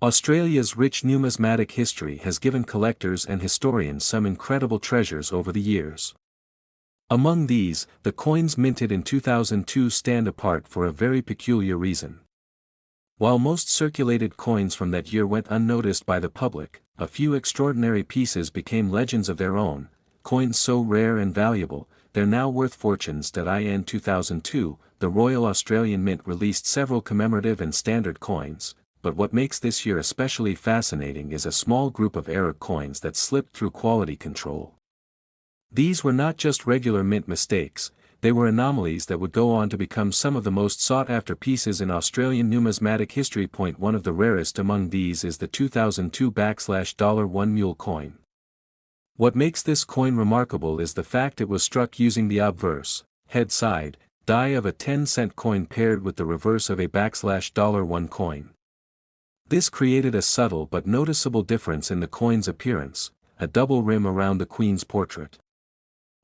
Australia's rich numismatic history has given collectors and historians some incredible treasures over the years. Among these, the coins minted in 2002 stand apart for a very peculiar reason. While most circulated coins from that year went unnoticed by the public, a few extraordinary pieces became legends of their own, coins so rare and valuable, they're now worth fortunes. In 2002, the Royal Australian Mint released several commemorative and standard coins, but what makes this year especially fascinating is a small group of error coins that slipped through quality control. These were not just regular mint mistakes, they were anomalies that would go on to become some of the most sought-after pieces in Australian numismatic history. One of the rarest among these is the 2002 $1 mule coin. What makes this coin remarkable is the fact it was struck using the obverse, head-side, die of a 10-cent coin paired with the reverse of a $1 coin. This created a subtle but noticeable difference in the coin's appearance, a double rim around the Queen's portrait.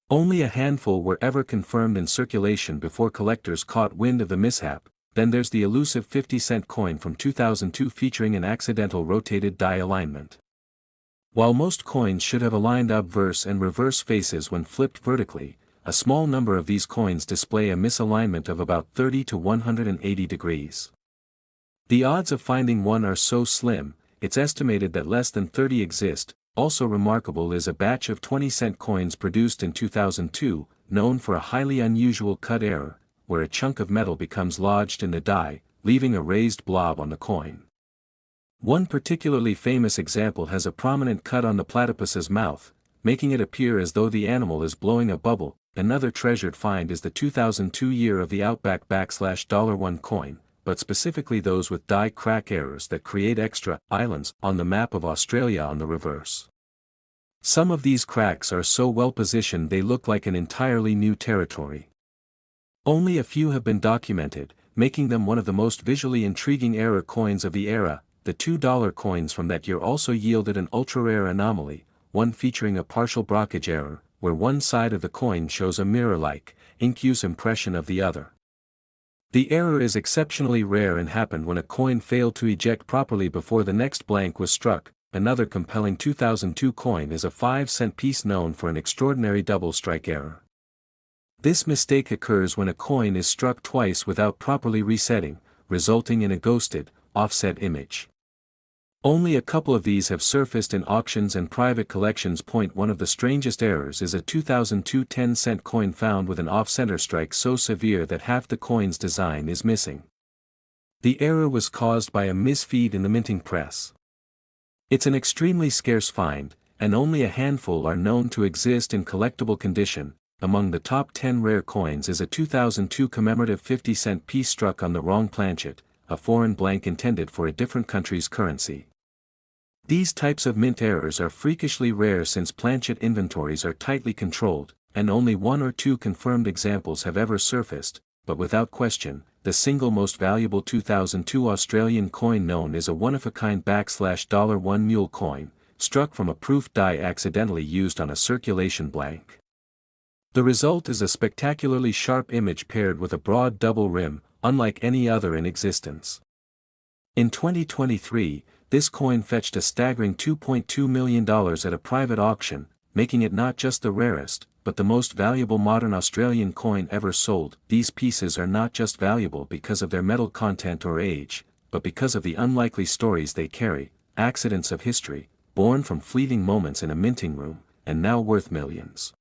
Only a handful were ever confirmed in circulation before collectors caught wind of the mishap. Then there's the elusive 50-cent coin from 2002 featuring an accidental rotated die alignment. While most coins should have aligned obverse and reverse faces when flipped vertically, a small number of these coins display a misalignment of about 30 to 180 degrees. The odds of finding one are so slim, it's estimated that less than 30 exist. Also remarkable is a batch of 20-cent coins produced in 2002, known for a highly unusual cut error, where a chunk of metal becomes lodged in the die, leaving a raised blob on the coin. One particularly famous example has a prominent cut on the platypus's mouth, making it appear as though the animal is blowing a bubble. Another treasured find is the 2002 Year of the Outback $1 coin, but specifically those with die crack errors that create extra islands on the map of Australia on the reverse. Some of these cracks are so well positioned they look like an entirely new territory. Only a few have been documented, making them one of the most visually intriguing error coins of the era. The $2 coins from that year also yielded an ultra-rare anomaly, one featuring a partial blockage error, where one side of the coin shows a mirror-like, incuse impression of the other. The error is exceptionally rare and happened when a coin failed to eject properly before the next blank was struck. Another compelling 2002 coin is a 5-cent piece known for an extraordinary double strike error. This mistake occurs when a coin is struck twice without properly resetting, resulting in a ghosted, offset image. Only a couple of these have surfaced in auctions and private collections. One of the strangest errors is a 2002 10-cent coin found with an off-center strike so severe that half the coin's design is missing. The error was caused by a misfeed in the minting press. It's an extremely scarce find, and only a handful are known to exist in collectible condition. Among the top 10 rare coins is a 2002 commemorative 50-cent piece struck on the wrong planchet, a foreign blank intended for a different country's currency. These types of mint errors are freakishly rare since planchet inventories are tightly controlled, and only one or two confirmed examples have ever surfaced, but without question, the single most valuable 2002 Australian coin known is a one-of-a-kind $1 mule coin, struck from a proof die accidentally used on a circulation blank. The result is a spectacularly sharp image paired with a broad double rim, unlike any other in existence. In 2023, this coin fetched a staggering $2.2 million at a private auction, making it not just the rarest, but the most valuable modern Australian coin ever sold. These pieces are not just valuable because of their metal content or age, but because of the unlikely stories they carry, accidents of history, born from fleeting moments in a minting room, and now worth millions.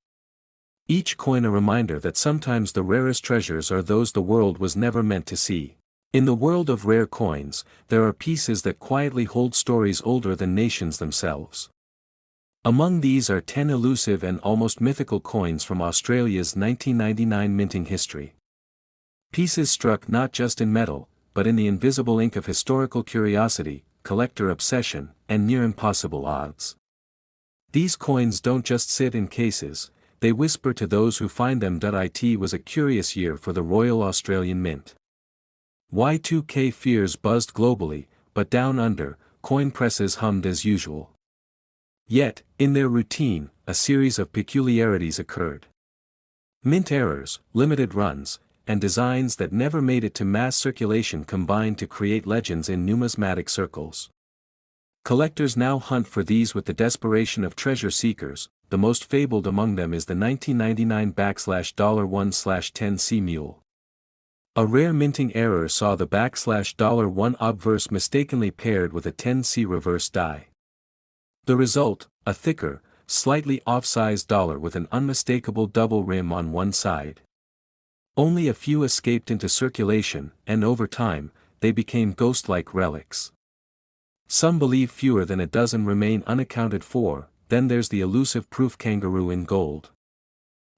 Each coin a reminder that sometimes the rarest treasures are those the world was never meant to see. In the world of rare coins, there are pieces that quietly hold stories older than nations themselves. Among these are 10 elusive and almost mythical coins from Australia's 1999 minting history. Pieces struck not just in metal, but in the invisible ink of historical curiosity, collector obsession, and near impossible odds. These coins don't just sit in cases, they whisper to those who find them. It was a curious year for the Royal Australian Mint. Y2K fears buzzed globally, but down under, coin presses hummed as usual. Yet, in their routine, a series of peculiarities occurred. Mint errors, limited runs, and designs that never made it to mass circulation combined to create legends in numismatic circles. Collectors now hunt for these with the desperation of treasure seekers. The most fabled among them is the 1999 $1/10C mule. A rare minting error saw the $1 obverse mistakenly paired with a 10C reverse die. The result, a thicker, slightly off-sized dollar with an unmistakable double rim on one side. Only a few escaped into circulation, and over time, they became ghost-like relics. Some believe fewer than a dozen remain unaccounted for. Then there's the elusive proof kangaroo in gold.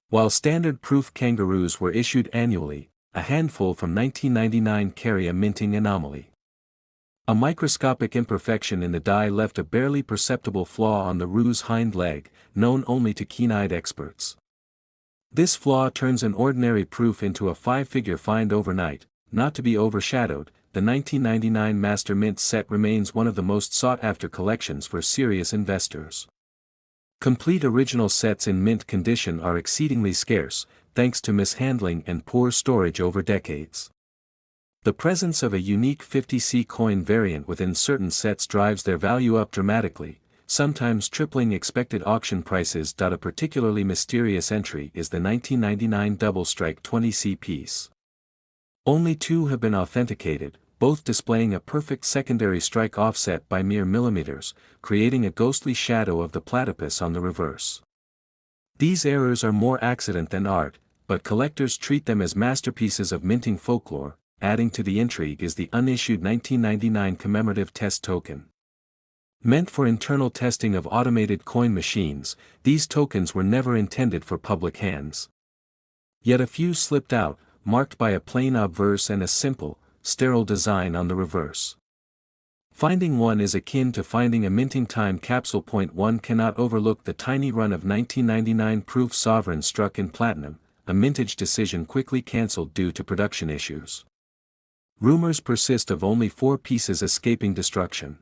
While standard proof kangaroos were issued annually, a handful from 1999 carry a minting anomaly. A microscopic imperfection in the die left a barely perceptible flaw on the roo's hind leg, known only to keen-eyed experts. This flaw turns an ordinary proof into a five-figure find overnight. Not to be overshadowed, the 1999 Master Mint set remains one of the most sought-after collections for serious investors. Complete original sets in mint condition are exceedingly scarce, thanks to mishandling and poor storage over decades. The presence of a unique 50C coin variant within certain sets drives their value up dramatically, sometimes tripling expected auction prices. A particularly mysterious entry is the 1999 Double Strike 20C piece. Only two have been authenticated, both displaying a perfect secondary strike offset by mere millimeters, creating a ghostly shadow of the platypus on the reverse. These errors are more accident than art, but collectors treat them as masterpieces of minting folklore. Adding to the intrigue is the unissued 1999 commemorative test token. Meant for internal testing of automated coin machines, these tokens were never intended for public hands. Yet a few slipped out, marked by a plain obverse and a simple, sterile design on the reverse. Finding one is akin to finding a minting time capsule. One cannot overlook the tiny run of 1999 proof sovereign struck in platinum, a mintage decision quickly cancelled due to production issues. Rumors persist of only 4 pieces escaping destruction.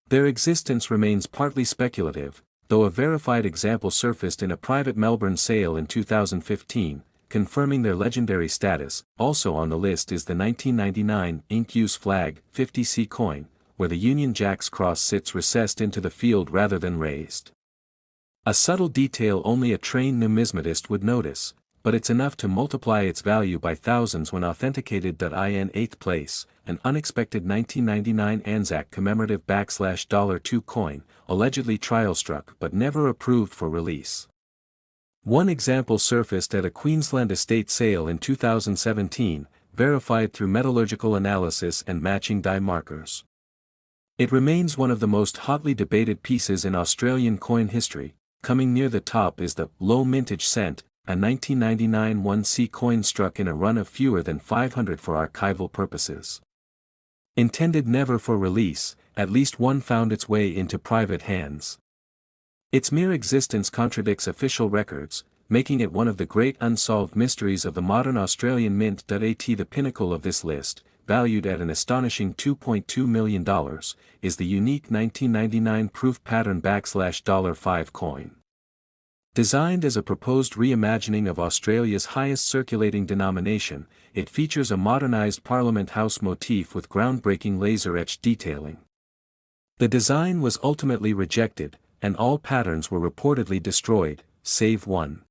Their existence remains partly speculative, though a verified example surfaced in a private Melbourne sale in 2015, confirming their legendary status. Also on the list is the 1999 Ink Use Flag 50C coin, where the Union Jack's cross sits recessed into the field rather than raised. A subtle detail only a trained numismatist would notice, but it's enough to multiply its value by thousands when authenticated. In 8th place, an unexpected 1999 Anzac commemorative $2 coin, allegedly trial struck but never approved for release. One example surfaced at a Queensland estate sale in 2017, verified through metallurgical analysis and matching die markers. It remains one of the most hotly debated pieces in Australian coin history. Coming near the top is the low mintage cent, a 1999 1C coin struck in a run of fewer than 500 for archival purposes. Intended never for release, at least one found its way into private hands. Its mere existence contradicts official records, making it one of the great unsolved mysteries of the modern Australian mint. The pinnacle of this list, valued at an astonishing $2.2 million, is the unique 1999 proof pattern $5 coin. Designed as a proposed reimagining of Australia's highest circulating denomination, it features a modernized Parliament House motif with groundbreaking laser-etched detailing. The design was ultimately rejected, and all patterns were reportedly destroyed, save one.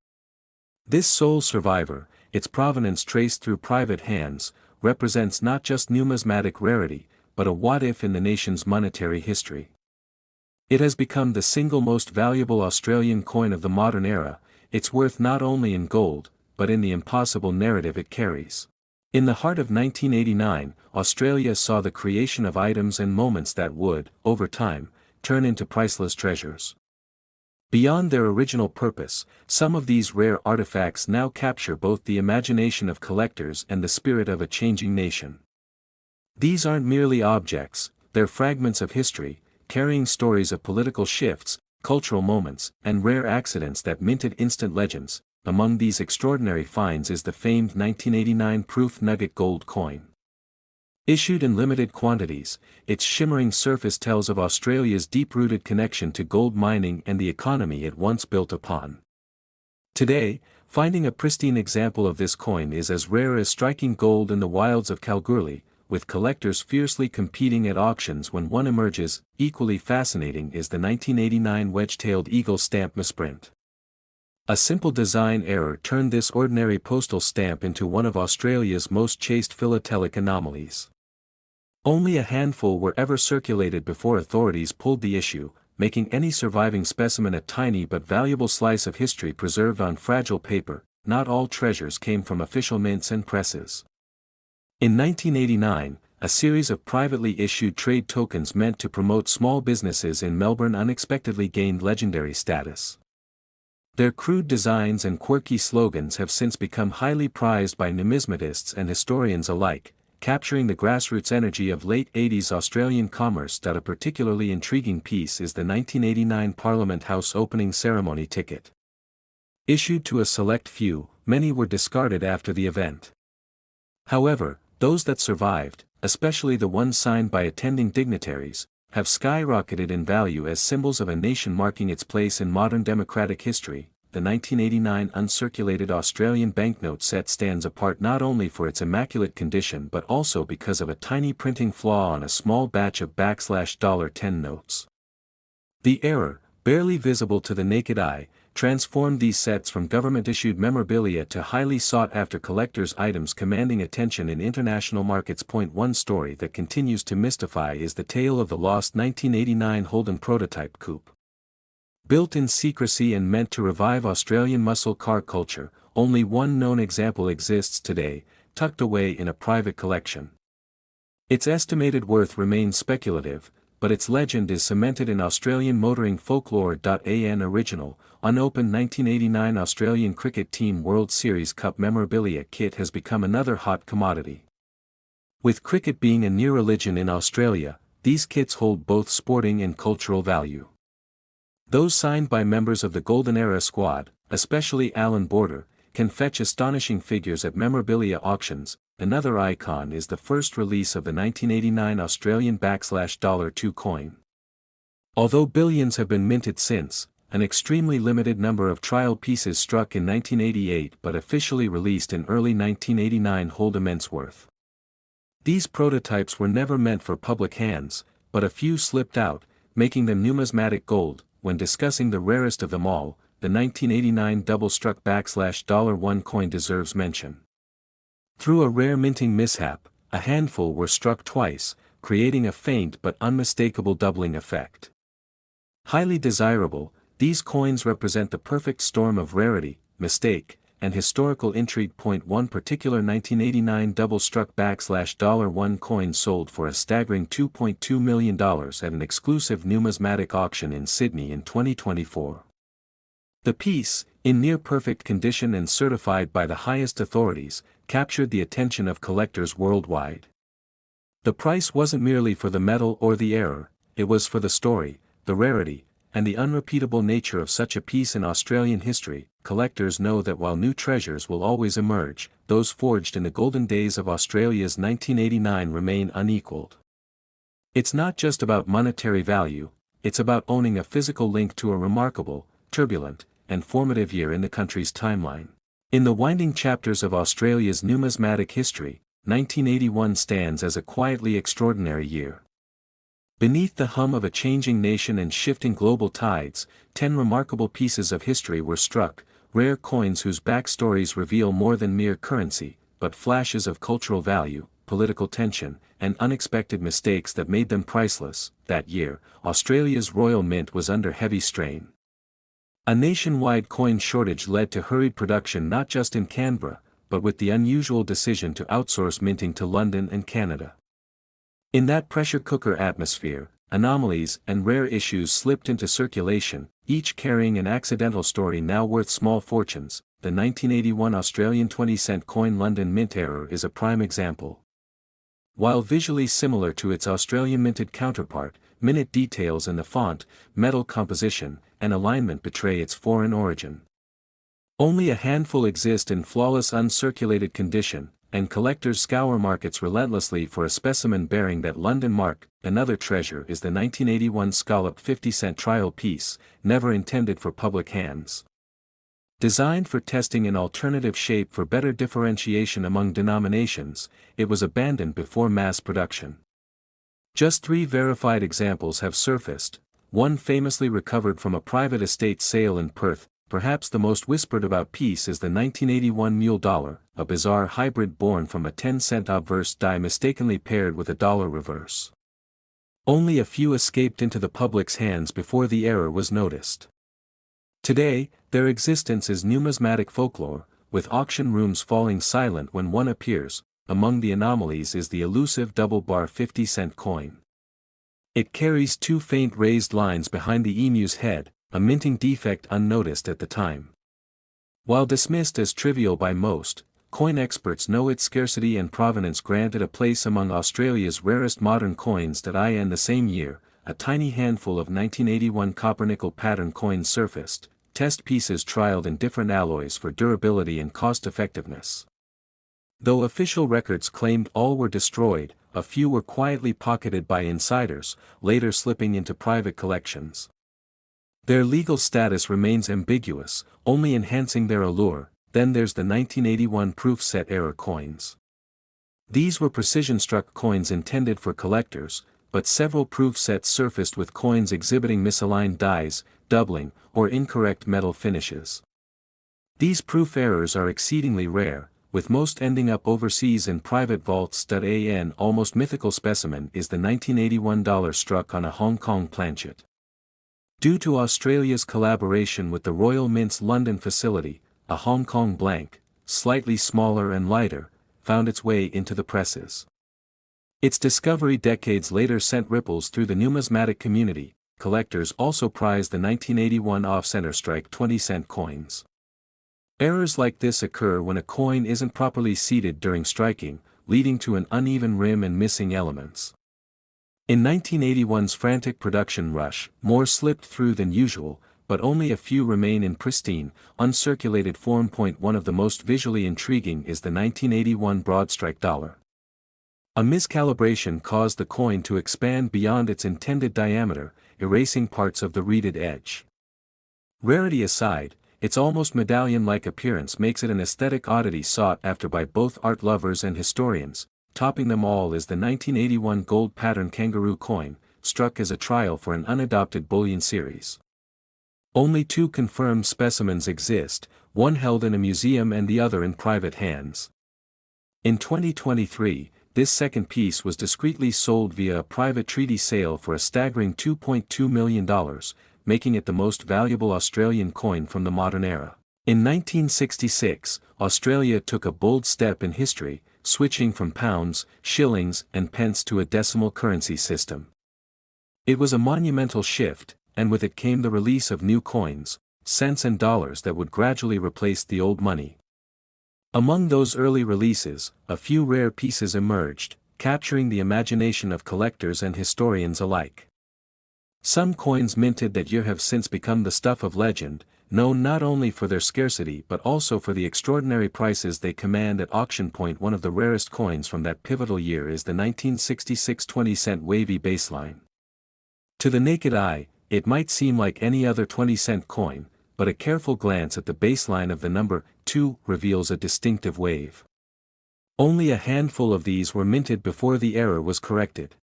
This sole survivor, its provenance traced through private hands, represents not just numismatic rarity, but a what-if in the nation's monetary history. It has become the single most valuable Australian coin of the modern era, its worth not only in gold, but in the impossible narrative it carries. In the heart of 1989, Australia saw the creation of items and moments that would, over time, turn into priceless treasures. Beyond their original purpose, some of these rare artifacts now capture both the imagination of collectors and the spirit of a changing nation. These aren't merely objects, they're fragments of history, carrying stories of political shifts, cultural moments, and rare accidents that minted instant legends. Among these extraordinary finds is the famed 1989 proof nugget gold coin. Issued in limited quantities, its shimmering surface tells of Australia's deep-rooted connection to gold mining and the economy it once built upon. Today, finding a pristine example of this coin is as rare as striking gold in the wilds of Kalgoorlie, with collectors fiercely competing at auctions when one emerges. Equally fascinating is the 1989 wedge-tailed eagle stamp misprint. A simple design error turned this ordinary postal stamp into one of Australia's most chased philatelic anomalies. Only a handful were ever circulated before authorities pulled the issue, making any surviving specimen a tiny but valuable slice of history preserved on fragile paper. Not all treasures came from official mints and presses. In 1989, a series of privately issued trade tokens meant to promote small businesses in Melbourne unexpectedly gained legendary status. Their crude designs and quirky slogans have since become highly prized by numismatists and historians alike, capturing the grassroots energy of late 80s Australian commerce. A particularly intriguing piece is the 1989 Parliament House opening ceremony ticket. Issued to a select few, many were discarded after the event. However, those that survived, especially the ones signed by attending dignitaries, have skyrocketed in value as symbols of a nation marking its place in modern democratic history. The 1989 uncirculated Australian banknote set stands apart not only for its immaculate condition but also because of a tiny printing flaw on a small batch of $10 notes. The error, barely visible to the naked eye, transformed these sets from government-issued memorabilia to highly sought-after collectors' items commanding attention in international markets. One story that continues to mystify is the tale of the lost 1989 Holden prototype coupe. Built in secrecy and meant to revive Australian muscle car culture, only one known example exists today, tucked away in a private collection. Its estimated worth remains speculative, but its legend is cemented in Australian motoring folklore. An original, unopened 1989 Australian Cricket Team World Series Cup memorabilia kit has become another hot commodity. With cricket being a near religion in Australia, these kits hold both sporting and cultural value. Those signed by members of the Golden Era squad, especially Alan Border, can fetch astonishing figures at memorabilia auctions. Another icon is the first release of the 1989 Australian $2 coin. Although billions have been minted since, an extremely limited number of trial pieces struck in 1988 but officially released in early 1989 hold immense worth. These prototypes were never meant for public hands, but a few slipped out, making them numismatic gold. When discussing the rarest of them all, the 1989 double-struck $1 coin deserves mention. Through a rare minting mishap, a handful were struck twice, creating a faint but unmistakable doubling effect. Highly desirable, these coins represent the perfect storm of rarity, mistake, and historical intrigue. One particular 1989 double-struck $1 coin sold for a staggering $2.2 million at an exclusive numismatic auction in Sydney in 2024. The piece, in near-perfect condition and certified by the highest authorities, captured the attention of collectors worldwide. The price wasn't merely for the metal or the error, it was for the story, the rarity, and the unrepeatable nature of such a piece in Australian history. Collectors know that while new treasures will always emerge, those forged in the golden days of Australia's 1989 remain unequaled. It's not just about monetary value, it's about owning a physical link to a remarkable, turbulent, and formative year in the country's timeline. In the winding chapters of Australia's numismatic history, 1981 stands as a quietly extraordinary year. Beneath the hum of a changing nation and shifting global tides, 10 remarkable pieces of history were struck, rare coins whose backstories reveal more than mere currency, but flashes of cultural value, political tension, and unexpected mistakes that made them priceless. That year, Australia's Royal Mint was under heavy strain. A nationwide coin shortage led to hurried production not just in Canberra, but with the unusual decision to outsource minting to London and Canada. In that pressure cooker atmosphere, anomalies and rare issues slipped into circulation, each carrying an accidental story now worth small fortunes. The 1981 Australian 20-cent coin London Mint error is a prime example. While visually similar to its Australian minted counterpart, minute details in the font, metal composition, and alignment betray its foreign origin. Only a handful exist in flawless uncirculated condition, and collectors scour markets relentlessly for a specimen bearing that London mark. Another treasure is the 1981 scalloped 50-cent trial piece, never intended for public hands. Designed for testing an alternative shape for better differentiation among denominations, it was abandoned before mass production. Just 3 verified examples have surfaced, one famously recovered from a private estate sale in Perth. Perhaps the most whispered about piece is the 1981 mule dollar, a bizarre hybrid born from a 10-cent obverse die mistakenly paired with a dollar reverse. Only a few escaped into the public's hands before the error was noticed. Today, their existence is numismatic folklore, with auction rooms falling silent when one appears. Among the anomalies is the elusive double-bar 50-cent coin. It carries 2 faint raised lines behind the emu's head, a minting defect unnoticed at the time. While dismissed as trivial by most, coin experts know its scarcity and provenance granted a place among Australia's rarest modern coins. In the same year, a tiny handful of 1981 copper-nickel pattern coins surfaced, test pieces trialed in different alloys for durability and cost-effectiveness. Though official records claimed all were destroyed, a few were quietly pocketed by insiders, later slipping into private collections. Their legal status remains ambiguous, only enhancing their allure. Then there's the 1981 proof set error coins. These were precision-struck coins intended for collectors, but several proof sets surfaced with coins exhibiting misaligned dies, doubling, or incorrect metal finishes. These proof errors are exceedingly rare, with most ending up overseas in private vaults. An almost mythical specimen is the 1981 dollar struck on a Hong Kong planchet. Due to Australia's collaboration with the Royal Mint's London facility, a Hong Kong blank, slightly smaller and lighter, found its way into the presses. Its discovery decades later sent ripples through the numismatic community. Collectors also prize the 1981 off-center strike 20-cent coins. Errors like this occur when a coin isn't properly seated during striking, leading to an uneven rim and missing elements. In 1981's frantic production rush, more slipped through than usual, but only a few remain in pristine, uncirculated form. One of the most visually intriguing is the 1981 broadstrike dollar. A miscalibration caused the coin to expand beyond its intended diameter, erasing parts of the reeded edge. Rarity aside, its almost medallion-like appearance makes it an aesthetic oddity sought after by both art lovers and historians. Topping them all is the 1981 gold pattern kangaroo coin, struck as a trial for an unadopted bullion series. Only 2 confirmed specimens exist, one held in a museum and the other in private hands. In 2023, this second piece was discreetly sold via a private treaty sale for a staggering $2.2 million, making it the most valuable Australian coin from the modern era. In 1966, Australia took a bold step in history, switching from pounds, shillings, and pence to a decimal currency system. It was a monumental shift, and with it came the release of new coins, cents and dollars that would gradually replace the old money. Among those early releases, a few rare pieces emerged, capturing the imagination of collectors and historians alike. Some coins minted that year have since become the stuff of legend, known not only for their scarcity but also for the extraordinary prices they command at auction. One of the rarest coins from that pivotal year is the 1966 20-cent wavy baseline. To the naked eye, it might seem like any other 20-cent coin, but a careful glance at the baseline of the number 2 reveals a distinctive wave. Only a handful of these were minted before the error was corrected.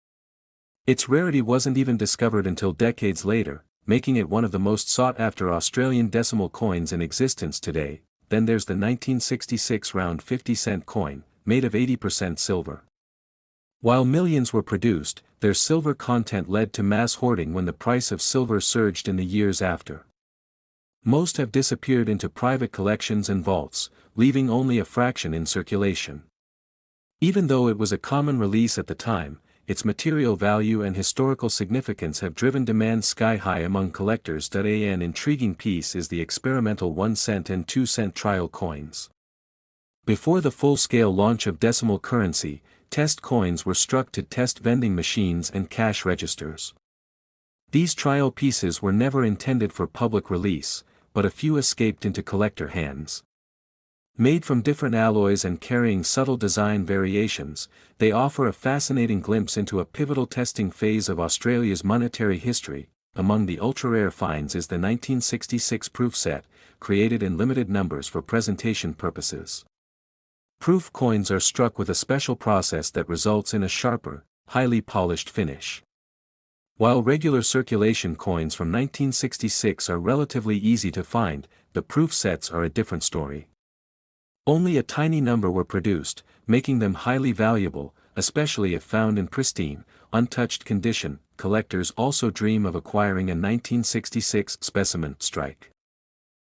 Its rarity wasn't even discovered until decades later, making it one of the most sought-after Australian decimal coins in existence today. Then there's the 1966 round 50-cent coin, made of 80% silver. While millions were produced, their silver content led to mass hoarding when the price of silver surged in the years after. Most have disappeared into private collections and vaults, leaving only a fraction in circulation. Even though it was a common release at the time, its material value and historical significance have driven demand sky-high among collectors. An intriguing piece is the experimental 1-cent and 2-cent trial coins. Before the full-scale launch of decimal currency, test coins were struck to test vending machines and cash registers. These trial pieces were never intended for public release, but a few escaped into collector hands. Made from different alloys and carrying subtle design variations, they offer a fascinating glimpse into a pivotal testing phase of Australia's monetary history. among the ultra-rare finds is the 1966 proof set, created in limited numbers for presentation purposes. Proof coins are struck with a special process that results in a sharper, highly polished finish. While regular circulation coins from 1966 are relatively easy to find, the proof sets are a different story. Only a tiny number were produced, making them highly valuable, especially if found in pristine, untouched condition. Collectors also dream of acquiring a 1966 specimen strike.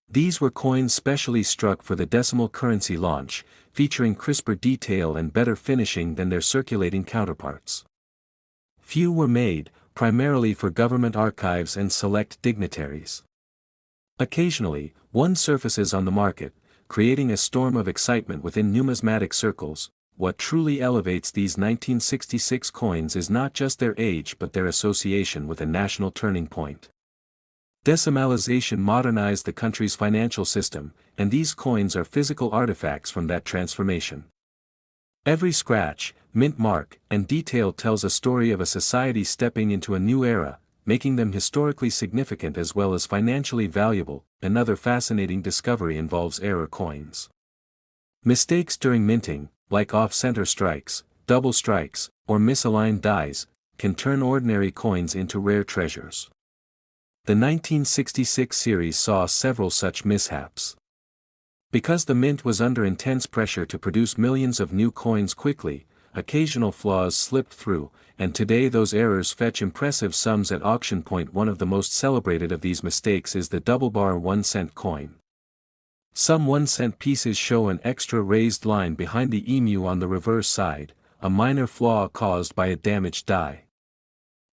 These were coins specially struck for the decimal currency launch, featuring crisper detail and better finishing than their circulating counterparts. Few were made, primarily for government archives and select dignitaries. Occasionally, one surfaces on the market, creating a storm of excitement within numismatic circles. What truly elevates these 1966 coins is not just their age but their association with a national turning point. Decimalization modernized the country's financial system, and these coins are physical artifacts from that transformation. Every scratch, mint mark, and detail tells a story of a society stepping into a new era, making them historically significant as well as financially valuable. Another fascinating discovery involves error coins. Mistakes during minting, like off-center strikes, double strikes, or misaligned dies, can turn ordinary coins into rare treasures. The 1966 series saw several such mishaps. Because the mint was under intense pressure to produce millions of new coins quickly, occasional flaws slipped through, and today those errors fetch impressive sums at auction point. One of the most celebrated of these mistakes is the double-bar 1-cent coin. Some 1-cent pieces show an extra raised line behind the emu on the reverse side, a minor flaw caused by a damaged die.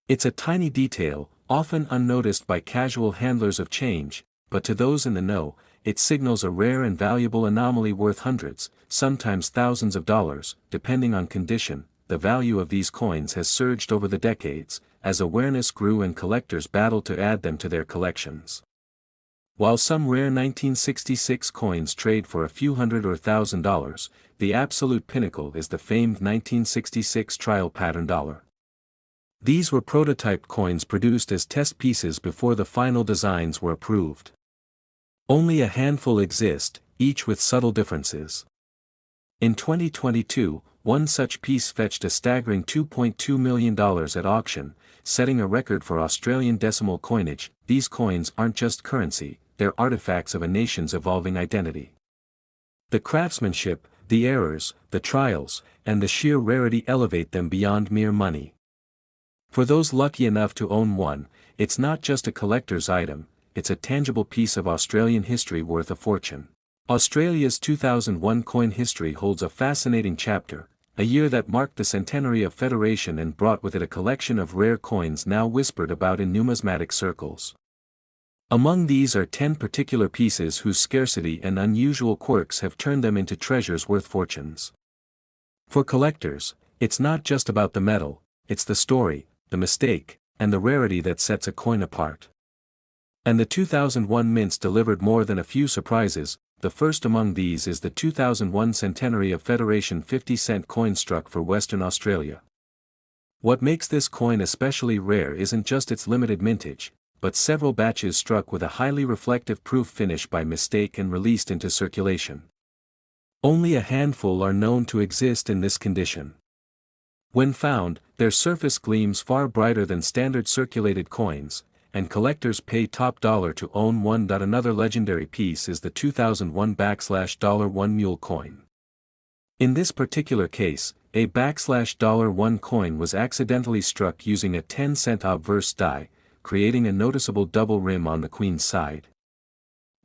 It's a tiny detail, often unnoticed by casual handlers of change, but to those in the know, it signals a rare and valuable anomaly worth hundreds, sometimes thousands of dollars, depending on condition. The value of these coins has surged over the decades, as awareness grew and collectors battled to add them to their collections. While some rare 1966 coins trade for a few hundred or $1,000, the absolute pinnacle is the famed 1966 trial pattern dollar. These were prototyped coins produced as test pieces before the final designs were approved. Only a handful exist, each with subtle differences. In 2022, one such piece fetched a staggering $2.2 million at auction, setting a record for Australian decimal coinage. These coins aren't just currency, they're artifacts of a nation's evolving identity. The craftsmanship, the errors, the trials, and the sheer rarity elevate them beyond mere money. For those lucky enough to own one, it's not just a collector's item, it's a tangible piece of Australian history worth a fortune. Australia's 2001 coin history holds a fascinating chapter, a year that marked the centenary of Federation and brought with it a collection of rare coins now whispered about in numismatic circles. Among these are 10 particular pieces whose scarcity and unusual quirks have turned them into treasures worth fortunes. For collectors, it's not just about the metal, it's the story, the mistake, and the rarity that sets a coin apart. And the 2001 mints delivered more than a few surprises. The first among these is the 2001 centenary of Federation 50-cent coin struck for Western Australia. What makes this coin especially rare isn't just its limited mintage, but several batches struck with a highly reflective proof finish by mistake and released into circulation. Only a handful are known to exist in this condition. When found, their surface gleams far brighter than standard circulated coins, and collectors pay top dollar to own one. Another legendary piece is the 2001 $1 mule coin. In this particular case, a $1 coin was accidentally struck using a 10-cent obverse die, creating a noticeable double rim on the queen's side.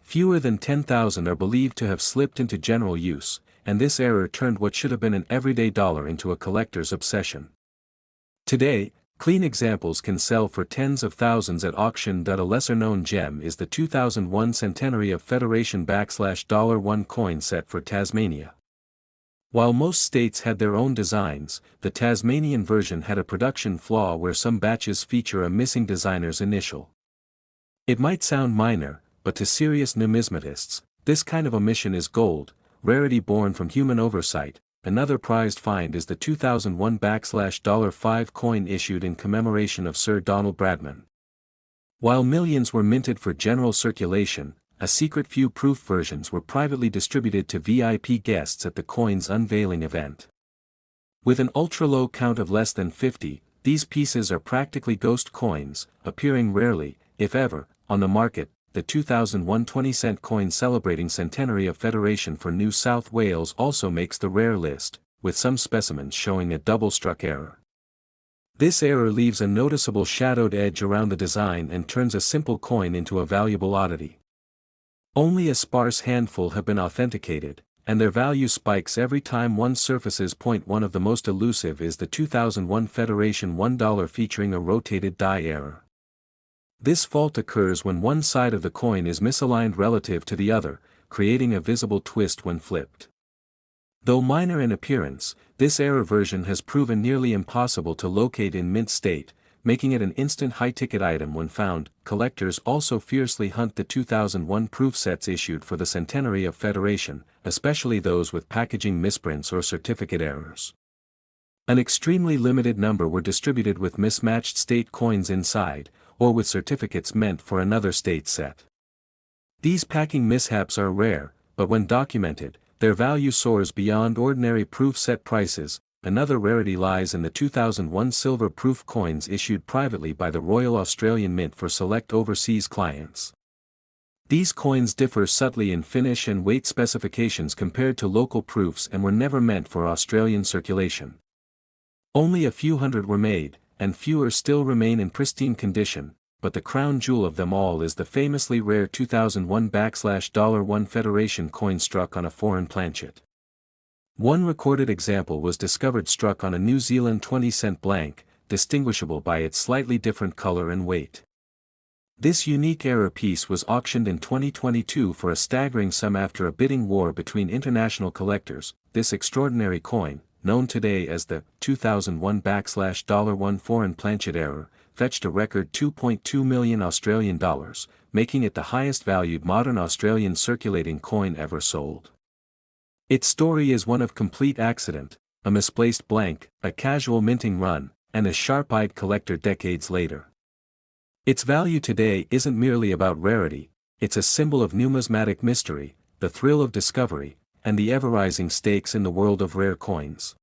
Fewer than 10,000 are believed to have slipped into general use, and this error turned what should have been an everyday dollar into a collector's obsession. Today, clean examples can sell for tens of thousands at auction. A lesser-known gem is the 2001 centenary of Federation $1 coin set for Tasmania. While most states had their own designs, the Tasmanian version had a production flaw where some batches feature a missing designer's initial. It might sound minor, but to serious numismatists, this kind of omission is gold, rarity born from human oversight. Another prized find is the 2001 $5 coin issued in commemoration of Sir Donald Bradman. While millions were minted for general circulation, a secret few proof versions were privately distributed to VIP guests at the coin's unveiling event. With an ultra-low count of less than 50, these pieces are practically ghost coins, appearing rarely, if ever, on the market. The 2001 20-cent coin celebrating centenary of Federation for New South Wales also makes the rare list, with some specimens showing a double-struck error. This error leaves a noticeable shadowed edge around the design and turns a simple coin into a valuable oddity. Only a sparse handful have been authenticated, and their value spikes every time one surfaces. One of the most elusive is the 2001 Federation $1 featuring a rotated die error. This fault occurs when one side of the coin is misaligned relative to the other, creating a visible twist when flipped. Though minor in appearance, this error version has proven nearly impossible to locate in mint state, making it an instant high-ticket item when found. Collectors also fiercely hunt the 2001 proof sets issued for the centenary of Federation, especially those with packaging misprints or certificate errors. An extremely limited number were distributed with mismatched state coins inside, or with certificates meant for another state set. These packing mishaps are rare, but when documented, their value soars beyond ordinary proof set prices. Another rarity lies in the 2001 silver proof coins issued privately by the Royal Australian Mint for select overseas clients. These coins differ subtly in finish and weight specifications compared to local proofs and were never meant for Australian circulation. Only a few hundred were made, and fewer still remain in pristine condition, but the crown jewel of them all is the famously rare 2001 Federation coin struck on a foreign planchet. One recorded example was discovered struck on a New Zealand 20-cent blank, distinguishable by its slightly different color and weight. This unique error piece was auctioned in 2022 for a staggering sum after a bidding war between international collectors. This extraordinary coin, known today as the 2001 foreign planchet error, fetched a record $2.2 million Australian dollars, making it the highest valued modern Australian circulating coin ever sold. Its story is one of complete accident, a misplaced blank, a casual minting run, and a sharp-eyed collector decades later. Its value today isn't merely about rarity, it's a symbol of numismatic mystery, the thrill of discovery, and the ever-rising stakes in the world of rare coins.